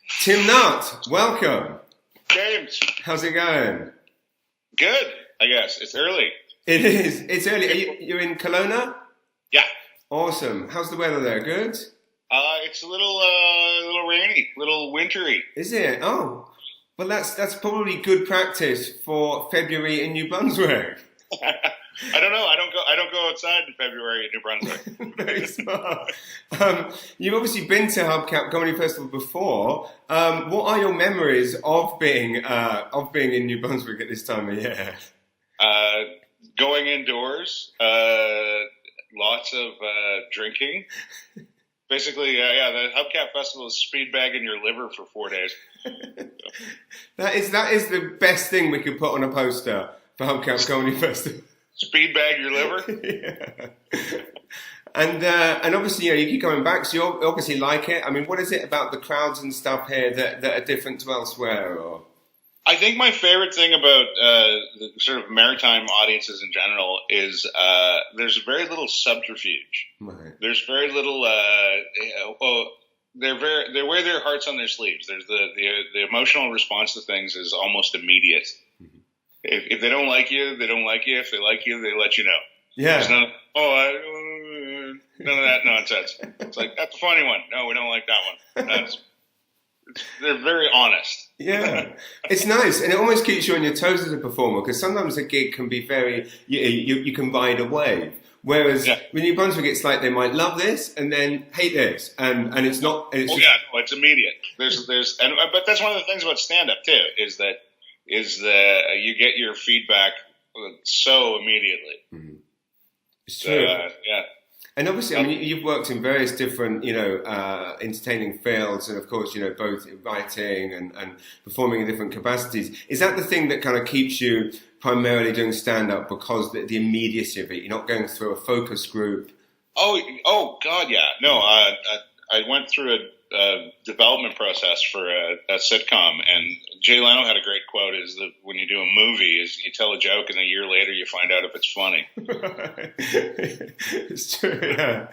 Tim Nutt, welcome. James, How's it going? good. I guess it's early. It is. It's early. You're in Kelowna? Yeah, Awesome. How's the weather there? Good? it's a little rainy, a little wintry. Is it? Oh, well, that's probably good practice for February in New Brunswick. I don't know. I don't go outside in February in New Brunswick. Very smart. You've obviously been to Hubcap Comedy Festival before. What are your memories of being in New Brunswick at this time of year? Going indoors, lots of drinking. Basically, the Hubcap Festival is speed bagging your liver for 4 days. That is the best thing we could put on a poster for Hubcap Comedy Festival. Speed bag your liver. Yeah. And obviously, you keep coming back, so you obviously like it. I mean, what is it about the crowds and stuff here that are different to elsewhere? Or I think my favorite thing about the sort of maritime audiences in general is there's very little subterfuge. right. There's very little. They wear their hearts on their sleeves. There's the emotional response to things is almost immediate. If they don't like you, they don't like you. If they like you, they let you know. Yeah. There's none of that nonsense. It's like, that's a funny one. No, we don't like that one. They're very honest. Yeah, it's nice, and it almost keeps you on your toes as a performer, because sometimes a gig can be very you can ride a wave. Whereas when New Brunswick, it's like they might love this and then hate this, and it's not. And it's it's immediate. But that's one of the things about stand up too is that you get your feedback so immediately. Mm-hmm. It's true. Yeah. And obviously, I mean, you've worked in various different, entertaining fields, and of course, both writing and performing in different capacities. Is that the thing that kind of keeps you primarily doing stand-up, because the immediacy of it? You're not going through a focus group. Oh, God, yeah. No, I went through a development process for a sitcom, and Jay Leno had a great quote: "Is that when you do a movie, is you tell a joke, and a year later you find out if it's funny." It's true. Yeah.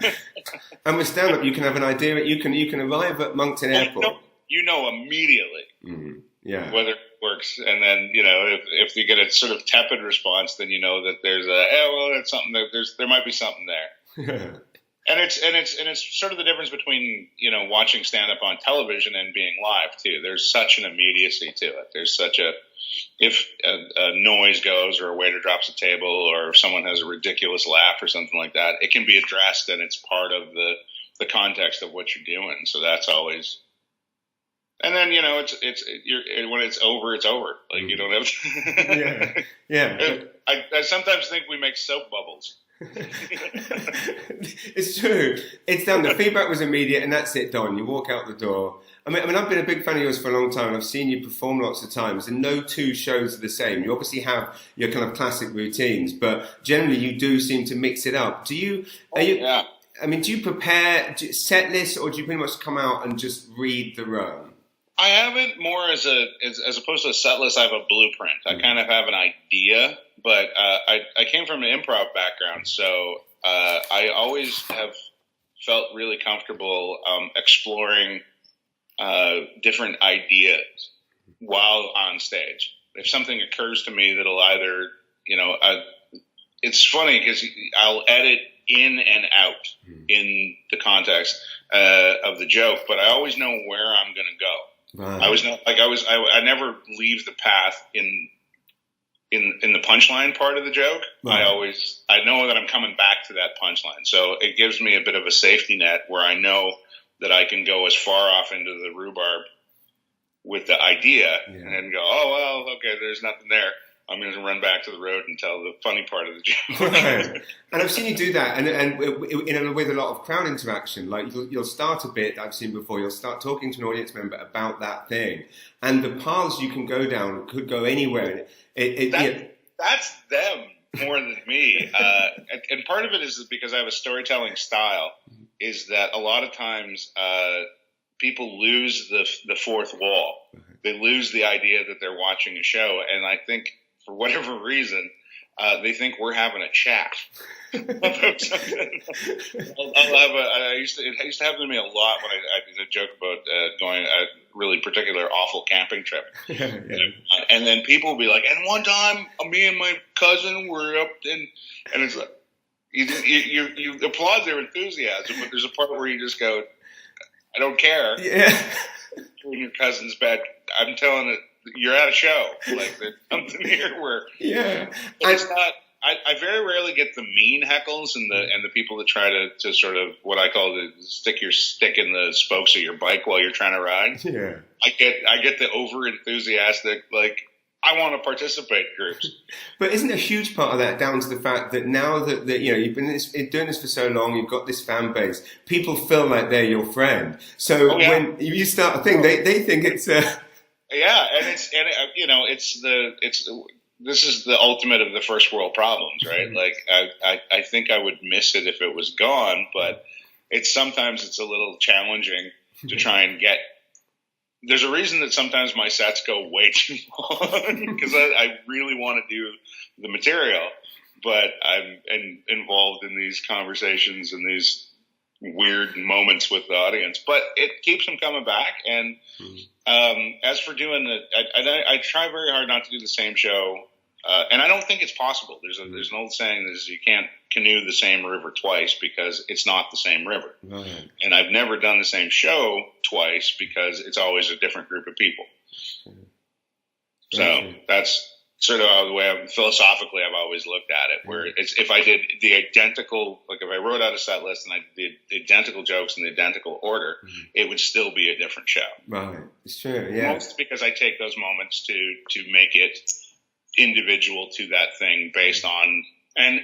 And with stand-up, you can have an idea. You can arrive at Moncton Airport. You know immediately. Mm-hmm. Yeah. Whether it works, and then if you get a sort of tepid response, then you know that there's it's something there might be something there. And it's sort of the difference between watching stand up on television and being live too. There's such an immediacy to it. There's such if a noise goes, or a waiter drops a table, or if someone has a ridiculous laugh or something like that, it can be addressed, and it's part of the context of what you're doing. So that's always. And then when it's over, it's over. Like you don't have. To yeah. I sometimes think we make soap bubbles. It's true. It's done. The feedback was immediate, and that's it. Done. You walk out the door. I mean, I've been a big fan of yours for a long time, and I've seen you perform lots of times, and no two shows are the same. You obviously have your kind of classic routines, but generally you do seem to mix it up. Do you? Yeah. I mean, do you prepare set lists, or do you pretty much come out and just read the room? I have it more as opposed to a set list. I have a blueprint. I kind of have an idea, but I came from an improv background, so I always have felt really comfortable exploring different ideas while on stage. If something occurs to me that'll either, it's funny because I'll edit in and out in the context of the joke, but I always know where I'm going to go. Right. I never leave the path in the punchline part of the joke. Right. I know that I'm coming back to that punchline. So it gives me a bit of a safety net where I know that I can go as far off into the rhubarb with the idea and then go, oh, well, okay, there's nothing there. I'm going to run back to the road and tell the funny part of the joke. Right. And I've seen you do that, and with a lot of crowd interaction. Like you'll start a bit I've seen before. You'll start talking to an audience member about that thing, and the paths you can go down could go anywhere. That's them more than me, and part of it is because I have a storytelling style. Is that a lot of times people lose the fourth wall. They lose the idea that they're watching a show, and I think for whatever reason, they think we're having a chat about something. It used to happen to me a lot when I did a joke about going a really particular awful camping trip. And then people will be like, and one time me and my cousin were up and it's like, you applaud their enthusiasm, but there's a part where you just go, I don't care. Yeah. In your cousin's bed, I'm telling it, you're at a show. Like, there's something here where it's not. I very rarely get the mean heckles and the people that try to sort of what I call the stick your stick in the spokes of your bike while you're trying to ride. Yeah. I get the over enthusiastic, like, I want to participate groups. But isn't a huge part of that down to the fact that now that you've been doing this for so long, you've got this fan base, people feel like they're your friend. So when you start a thing, they think it's this is the ultimate of the first world problems, right? Like I think I would miss it if it was gone, but sometimes it's a little challenging to try and get. There's a reason that sometimes my sets go way too long because I really want to do the material, but I'm involved in these conversations and these weird moments with the audience. But it keeps them coming back. And as for doing I try very hard not to do the same show, and I don't think it's possible. There's an old saying that is you can't canoe the same river twice because it's not the same river. Right. And I've never done the same show twice because it's always a different group of people. So that's sort of the way philosophically I've always looked at it, where it's if I did the identical, like if I wrote out a set list and I did the identical jokes in the identical order, it would still be a different show. Right. It's true. Yeah. Most because I take those moments to make it individual to that thing based on, and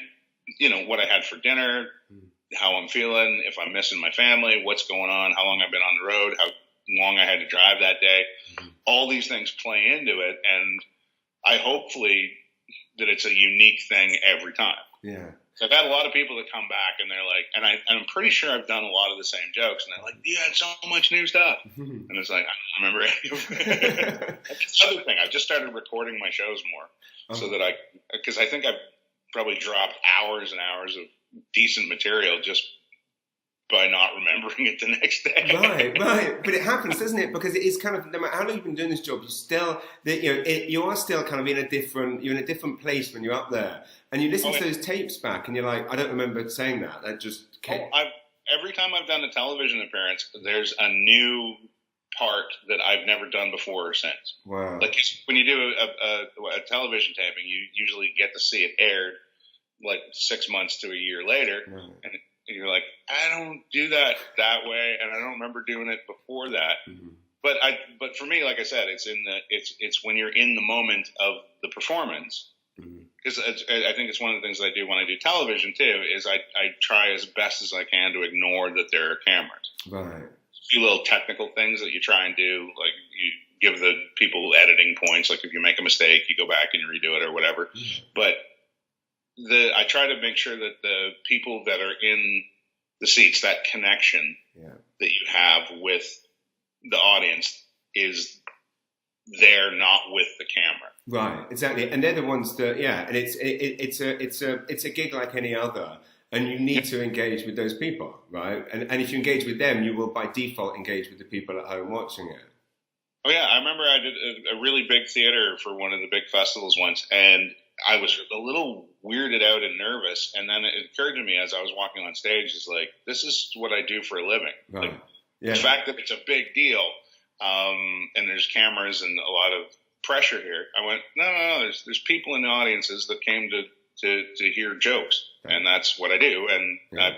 what I had for dinner, how I'm feeling, if I'm missing my family, what's going on, how long I've been on the road, how long I had to drive that day. All these things play into it, and I hopefully that it's a unique thing every time. Yeah. So I've had a lot of people that come back and they're like, and I'm pretty sure I've done a lot of the same jokes, and they're like, you had so much new stuff. And it's like, I don't remember any of it. That's the other thing. I've just started recording my shows more so that because I think I've probably dropped hours and hours of decent material just by not remembering it the next day. Right. But it happens, doesn't it? Because it is kind of, no matter how long you've been doing this job, you still, you are still kind of you're in a different place when you're up there. And you listen to those tapes back and you're like, I don't remember saying that. That just came. Every time I've done a television appearance, there's a new part that I've never done before or since. Wow. Like when you do a television taping, you usually get to see it aired like 6 months to a year later. Right. And you're like, I don't do that way, and I don't remember doing it before that. But for me, like I said, it's when you're in the moment of the performance. Because I think it's one of the things I do when I do television too. Is I try as best as I can to ignore that there are cameras. Right. A few little technical things that you try and do, like you give the people editing points. Like if you make a mistake, you go back and you redo it or whatever. But I try to make sure that the people that are in the seats, that connection that you have with the audience is there, not with the camera. Right, exactly, and they're the ones that, and it's a gig like any other, and you need to engage with those people, right? And if you engage with them, you will by default engage with the people at home watching it. Oh yeah, I remember I did a really big theater for one of the big festivals once, and I was a little weirded out and nervous, and then it occurred to me as I was walking on stage, is like, this is what I do for a living. Right. Like, the fact that it's a big deal, and there's cameras and a lot of pressure here. I went, no. There's people in the audiences that came to hear jokes, and that's what I do. And I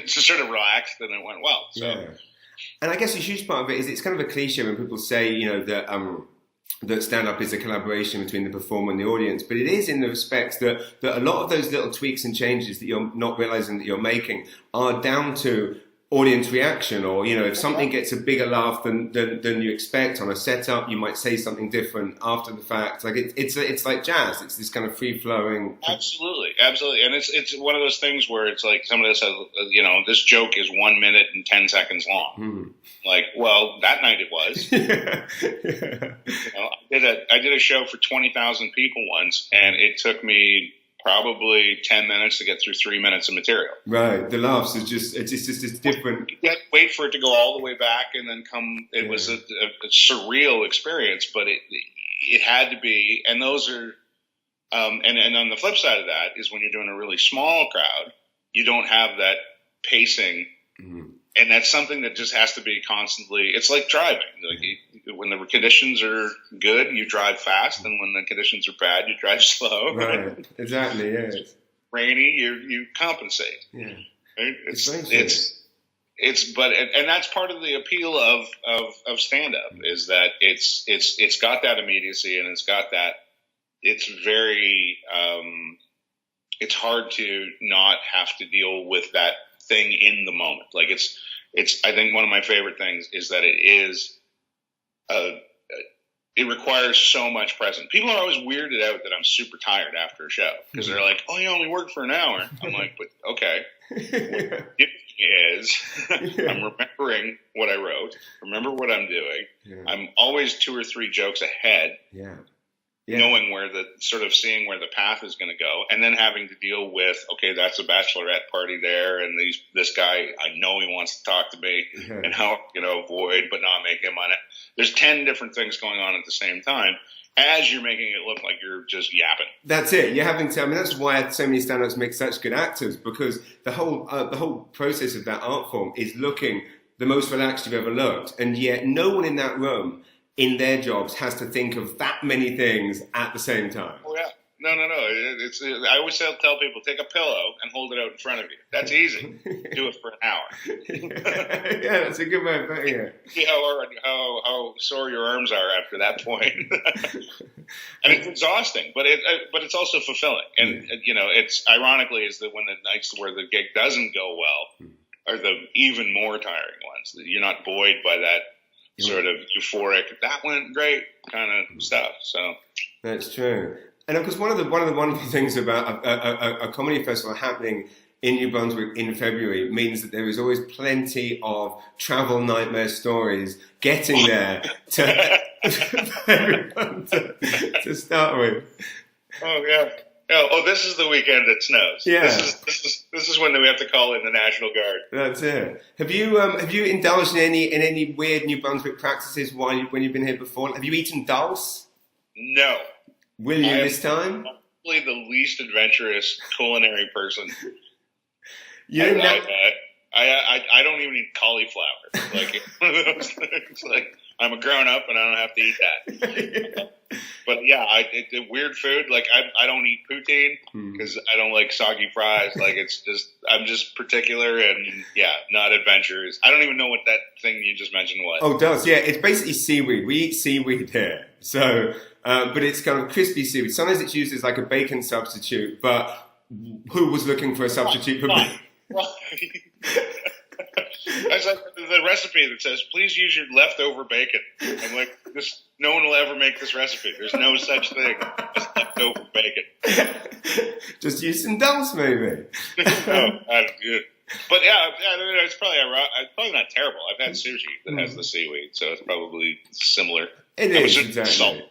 just sort of relaxed, and it went well. So. Yeah. And I guess a huge part of it is it's kind of a cliche when people say, that stand-up is a collaboration between the performer and the audience, but it is in the respects that a lot of those little tweaks and changes that you're not realizing that you're making are down to audience reaction, or if something gets a bigger laugh than you expect on a setup, you might say something different after the fact. Like it's like jazz. It's this kind of free flowing. Absolutely, and it's one of those things where it's like somebody says, this joke is 1 minute and 10 seconds long. Like, well, that night it was. I did a show for 20,000 people once, and it took me probably 10 minutes to get through 3 minutes of material. Right. The laughs is it's just different. You had to wait for it to go all the way back and then come. It was a surreal experience, but it had to be. And those are, and on the flip side of that is when you're doing a really small crowd, you don't have that pacing. Mm-hmm. And that's something that just has to be constantly. It's like driving. Like when the conditions are good, you drive fast, and when the conditions are bad, you drive slow. Right. Exactly. Yeah. Rainy, you compensate. Yeah. Right? And that's part of the appeal of stand up is that it's got that immediacy and it's got that. It's very. It's hard to not have to deal with that thing in the moment. Like it's I think one of my favorite things is that it requires so much presence. People are always weirded out that I'm super tired after a show because they're like, "Oh, you only worked for an hour." I'm like, "But okay." It is I'm remembering what I wrote, remember what I'm doing. Yeah. I'm always 2 or 3 jokes ahead. Yeah. Knowing seeing where the path is going to go, and then having to deal with, okay, that's a bachelorette party there, and this guy, I know he wants to talk to me, and how avoid but not make him on it. There's 10 different things going on at the same time, as you're making it look like you're just yapping. That's it. You're having to. I mean, that's why so many stand-ups make such good actors, because the whole process of that art form is looking the most relaxed you've ever looked, and yet no one in that room in their jobs has to think of that many things at the same time. Oh, yeah. No. I always tell people, take a pillow and hold it out in front of you. That's easy. Do it for an hour. Yeah, that's a good way of putting it. See how sore your arms are after that point. And it's exhausting, but it's also fulfilling. And, it's ironically is that when the nights where the gig doesn't go well are the even more tiring ones. You're not buoyed by that sort of euphoric, that went great kind of stuff. So that's true. And of course, one of the wonderful things about a comedy festival happening in New Brunswick in February means that there is always plenty of travel nightmare stories getting there to everyone to start with. Oh yeah. Oh, this is the weekend it snows. Yeah. This is when we have to call in the National Guard. That's it. Have you indulged in any weird New Brunswick practices when you've been here before? Have you eaten dulse? No. Will you this time? Probably the least adventurous culinary person. I don't even eat cauliflower. Like it's like I'm a grown up and I don't have to eat that. But yeah, weird food. Like I don't eat poutine because I don't like soggy fries. Like I'm just particular and not adventurous. I don't even know what that thing you just mentioned was. Oh, dulse. Yeah, it's basically seaweed. We eat seaweed here. So, but it's kind of crispy seaweed. Sometimes it's used as like a bacon substitute. But who was looking for a substitute for bacon? It's like the recipe that says, please use your leftover bacon. I'm like, no one will ever make this recipe. There's no such thing as leftover bacon. Just use some dulse, maybe. No, but it's probably not terrible. I've had sushi that has the seaweed, so it's probably similar. It is, exactly. Salt.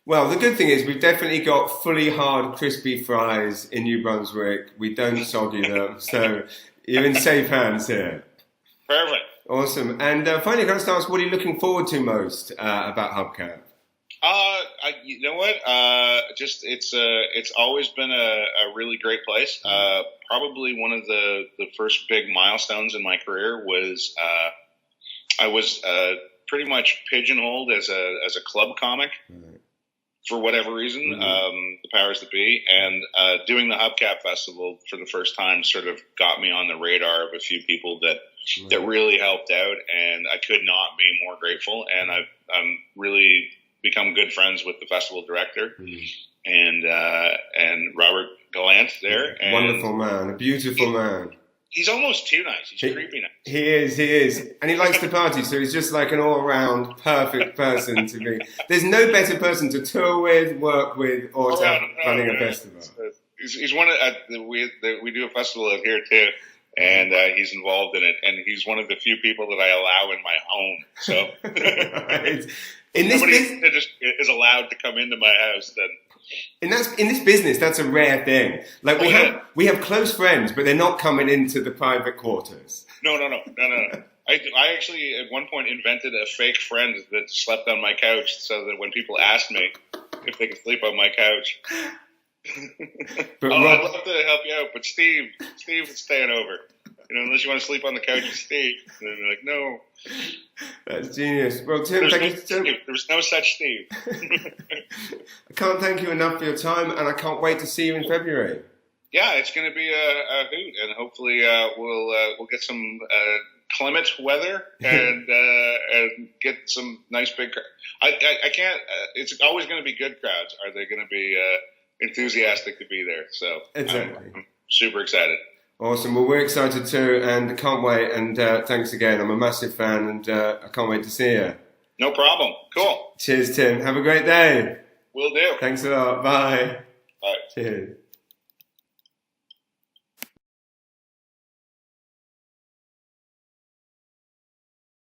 Well, the good thing is we've definitely got fully hard, crispy fries in New Brunswick. We don't soggy them, so you're in safe hands here. Perfect. Awesome. And finally, can I start, what are you looking forward to most about Hubcap? You know what? It's always been a really great place. Probably one of the first big milestones in my career was I was pretty much pigeonholed as a club comic. Right. For whatever reason, the powers that be, and doing the Hubcap Festival for the first time sort of got me on the radar of a few people that really helped out, and I could not be more grateful. And I'm really become good friends with the festival director and Robert Gallant there. And wonderful man, a beautiful man. He's almost too nice. He's creepy nice. He is. And he likes to party, so he's just like an all-around perfect person to be. There's no better person to tour with, work with, or running a festival. He's one of we do a festival out here too, and he's involved in it, and he's one of the few people that I allow in my home. So in this somebody that just is allowed to come into my house, then in this business, that's a rare thing. Like we have close friends, but they're not coming into the private quarters. No. I actually at one point invented a fake friend that slept on my couch, so that when people asked me if they could sleep on my couch, but I'd love to help you out, but Steve is staying over. Unless you want to sleep on the couch with Steve. And they're like, no. That's genius. Well, Tim, thank you so much. There's no such Steve. I can't thank you enough for your time, and I can't wait to see you in February. Yeah, it's going to be a hoot, and hopefully we'll get some clement weather and get some nice big crowds. I can't. It's always going to be good crowds. Are they going to be enthusiastic to be there? So exactly. I'm super excited. Awesome. Well, we're excited too, and can't wait. And thanks again. I'm a massive fan, and I can't wait to see you. No problem. Cool. Cheers, Tim. Have a great day. Will do. Thanks a lot. Bye. Bye. Cheers.